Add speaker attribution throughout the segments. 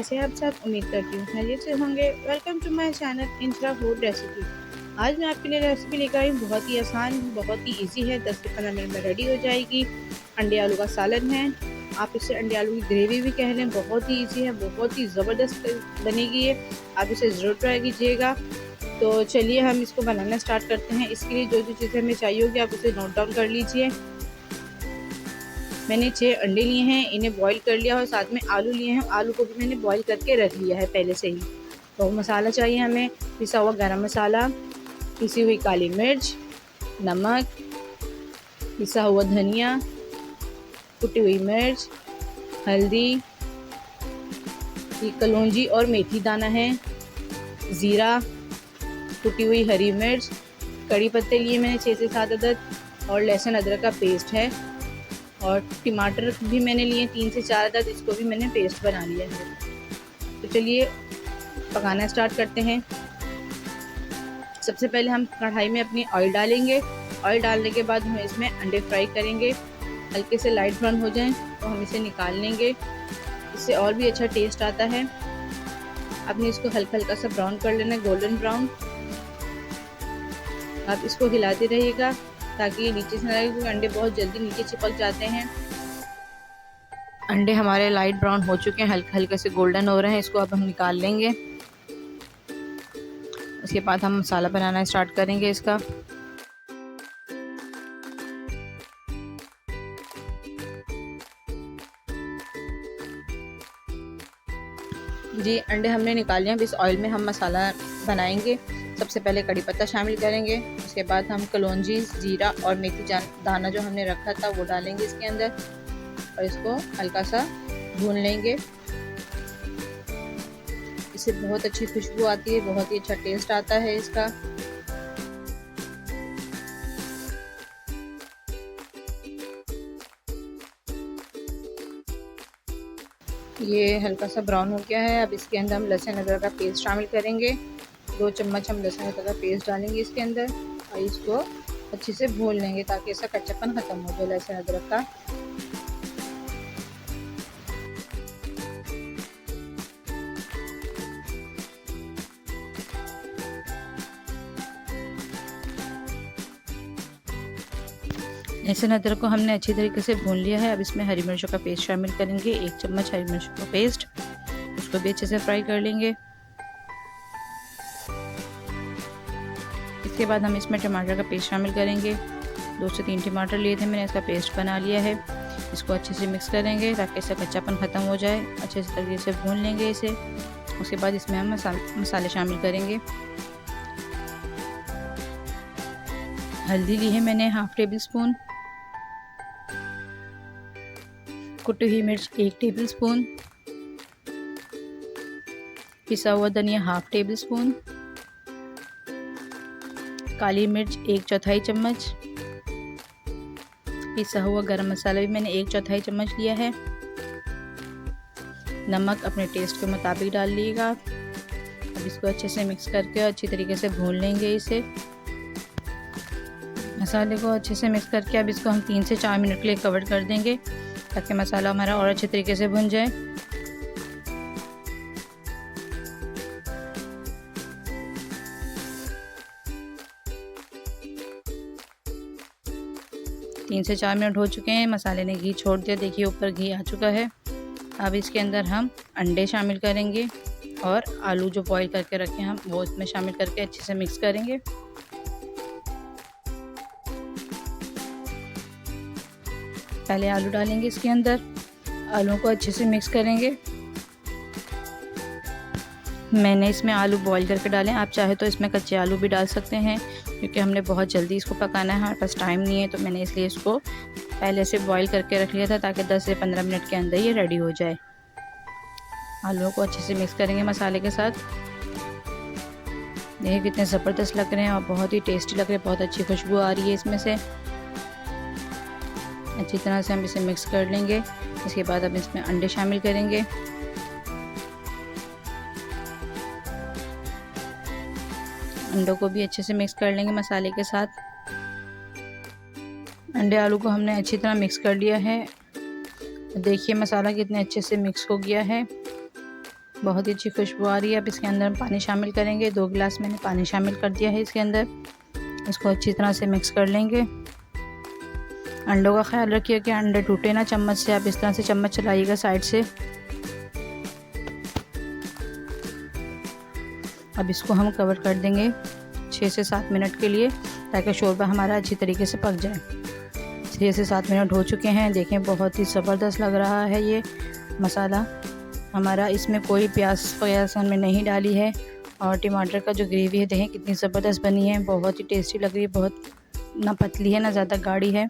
Speaker 1: कैसे हैं आप सब? उम्मीद करती हूँ खैरियत से होंगे। Welcome to my channel insta food recipe. आज मैं आपके लिए रेसिपी लेकर आई हूँ, बहुत ही आसान, बहुत ही इजी है। 10 से 15 मिनट में रेडी हो जाएगी। अंडे आलू का सालन है। आप इसे अंडे आलू की ग्रेवी भी कह लें। बहुत ही ईजी है, बहुत ही ज़बरदस्त बनेगी ये। आप इसे ज़रूर ट्राई कीजिएगा। तो चलिए हम इसको बनाना स्टार्ट करते हैं। इसके लिए जो जो चीज़ें हमें चाहिए होगी आप उसे नोट डाउन कर लीजिए। मैंने 6 अंडे लिए हैं, इन्हें बॉईल कर लिया और साथ में आलू लिए हैं। आलू को भी मैंने बॉईल करके रख लिया है पहले से ही। तो मसाला चाहिए हमें, पिसा हुआ गरम मसाला, पिसी हुई काली मिर्च, नमक, पिसा हुआ धनिया, कुटी हुई मिर्च, हल्दी, ये कलौंजी और मेथी दाना है, ज़ीरा, कुटी हुई हरी मिर्च, कड़ी पत्ते लिए मैंने 6 से 7 अदद और लहसुन अदरक का पेस्ट है। और टमाटर भी मैंने लिए 3 से 4 अदद, इसको भी मैंने पेस्ट बना लिया है। तो चलिए पकाना स्टार्ट करते हैं। सबसे पहले हम कढ़ाई में अपनी ऑयल डालेंगे। ऑयल डालने के बाद हम इसमें अंडे फ्राई करेंगे। हल्के से लाइट ब्राउन हो जाएं तो हम इसे निकाल लेंगे। इससे और भी अच्छा टेस्ट आता है। आपने इसको हल्का हल्का सा ब्राउन कर लेना है, गोल्डन ब्राउन। आप इसको हिलाते रहिएगा ताकि ये नीचे से ना लगे, क्योंकि अंडे बहुत जल्दी नीचे चिपक जाते हैं। अंडे हमारे लाइट ब्राउन हो चुके हैं, हल्के हल्के से गोल्डन हो रहे हैं। इसको अब हम निकाल लेंगे। उसके बाद हम मसाला बनाना स्टार्ट करेंगे इसका। जी अंडे हमने निकाल लिए। अब इस ऑयल में हम मसाला बनाएंगे। सबसे पहले कड़ी पत्ता शामिल करेंगे। उसके बाद हम कलौंजी, जीरा और मेथी दाना जो हमने रखा था वो डालेंगे इसके अंदर और इसको हल्का सा भून लेंगे। इससे बहुत अच्छी खुशबू आती है, बहुत ही अच्छा टेस्ट आता है इसका। ये हल्का सा ब्राउन हो गया है। अब इसके अंदर हम लहसुन अदरक का पेस्ट शामिल करेंगे। 2 चम्मच हम लहसुन अदरक का पेस्ट डालेंगे इसके अंदर और इसको अच्छे से भून लेंगे ताकि इसका कच्चापन ख़त्म हो जाए लहसुन अदरक का। लहसुन अदरक को हमने अच्छी तरीके से भून लिया है। अब इसमें हरी मिर्चों का पेस्ट शामिल करेंगे। 1 चम्मच हरी मिर्चों का पेस्ट, उसको भी अच्छे से फ्राई कर लेंगे। इसके बाद हम इसमें टमाटर का पेस्ट शामिल करेंगे। 2 से 3 टमाटर लिए थे मैंने, इसका पेस्ट बना लिया है। इसको अच्छे से मिक्स करेंगे ताकि इसका कच्चापन ख़त्म हो जाए। अच्छे से तरीके से भून लेंगे इसे। उसके बाद इसमें हम मसाले शामिल करेंगे। हल्दी ली है मैंने 1/2 टेबल स्पून, कुटी हुई मिर्च 1 टेबल स्पून, पिसा हुआ धनिया 1/2 टेबल स्पून, काली मिर्च 1/4 चम्मच, पिसा हुआ गरम मसाला भी मैंने 1/4 चम्मच लिया है। नमक अपने टेस्ट के मुताबिक डाल लीजिएगा। अब इसको अच्छे से मिक्स करके अच्छी तरीके से भून लेंगे इसे। मसाले को अच्छे से मिक्स करके अब इसको हम 3 से 4 मिनट के लिए कवर कर देंगे ताकि मसाला हमारा और अच्छे तरीके से भुन जाए। तीन से 4 मिनट हो चुके हैं। मसाले ने घी छोड़ दिया, देखिए ऊपर घी आ चुका है। अब इसके अंदर हम अंडे शामिल करेंगे और आलू जो बॉईल करके रखे हैं हम वो इसमें शामिल करके अच्छे से मिक्स करेंगे। पहले आलू डालेंगे इसके अंदर, आलू को अच्छे से मिक्स करेंगे। मैंने इसमें आलू बॉईल करके डाले, आप चाहे तो इसमें कच्चे आलू भी डाल सकते हैं, क्योंकि हमने बहुत जल्दी इसको पकाना है, हमारे पास टाइम नहीं है, तो मैंने इसलिए इसको पहले से बॉईल करके रख लिया था ताकि 10 से 15 मिनट के अंदर ये रेडी हो जाए। आलूओं को अच्छे से मिक्स करेंगे मसाले के साथ। देखिए कितने ज़बरदस्त लग रहे हैं और बहुत ही टेस्टी लग रहे हैं, बहुत अच्छी खुशबू आ रही है इसमें से। अच्छी तरह से हम इसे मिक्स कर लेंगे। इसके बाद अब इसमें अंडे शामिल करेंगे। अंडों को भी अच्छे से मिक्स कर लेंगे मसाले के साथ। अंडे आलू को हमने अच्छी तरह मिक्स कर लिया है। देखिए मसाला कितने अच्छे से मिक्स हो गया है। बहुत ही अच्छी खुशबू आ रही है। अब इसके अंदर हम पानी शामिल करेंगे। 2 गिलास मैंने पानी शामिल कर दिया है इसके अंदर। इसको अच्छी तरह से मिक्स कर लेंगे। अंडों का ख्याल रखिए कि अंडे टूटे ना चम्मच से। आप इस तरह से चम्मच चलाइएगा साइड से। अब इसको हम कवर कर देंगे 6 से 7 मिनट के लिए, ताकि शोरबा हमारा अच्छी तरीके से पक जाए। 6 से 7 मिनट हो चुके हैं। देखें बहुत ही ज़बरदस्त लग रहा है ये मसाला हमारा। इसमें कोई प्याज वगैरह हमने नहीं डाली है। और टमाटर का जो ग्रेवी है देखें कितनी ज़बरदस्त बनी है, बहुत ही टेस्टी लग रही है। बहुत ना पतली है ना ज़्यादा गाढ़ी है।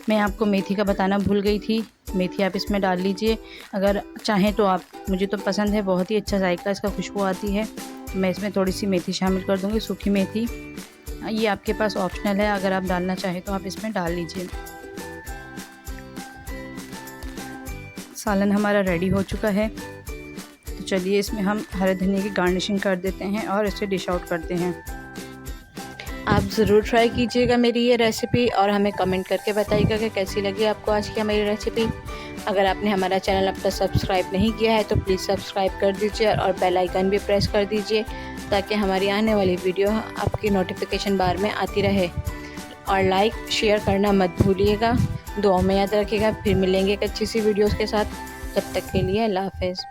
Speaker 1: मैं आपको मेथी का बताना भूल गई थी, मेथी आप इसमें डाल लीजिए अगर चाहें तो आप। मुझे तो पसंद है, बहुत ही अच्छा जायका इसका खुशबू आती है। मैं इसमें थोड़ी सी मेथी शामिल कर दूंगी, सूखी मेथी। ये आपके पास ऑप्शनल है, अगर आप डालना चाहें तो आप इसमें डाल लीजिए। सालन हमारा रेडी हो चुका है। तो चलिए इसमें हम हरे धनिया की गार्निशिंग कर देते हैं और इसे डिश आउट करते हैं। आप ज़रूर ट्राई कीजिएगा मेरी ये रेसिपी और हमें कमेंट करके बताइएगा कि कैसी लगी आपको आज की हमारी रेसिपी। अगर आपने हमारा चैनल अब तक सब्सक्राइब नहीं किया है तो प्लीज़ सब्सक्राइब कर दीजिए और बेल आइकन भी प्रेस कर दीजिए, ताकि हमारी आने वाली वीडियो आपकी नोटिफिकेशन बार में आती रहे। और लाइक शेयर करना मत भूलिएगा। दुआ में याद रखिएगा। फिर मिलेंगे एक अच्छी सी वीडियोज़ के साथ। तब तक के लिए अल्लाह हाफ़िज़।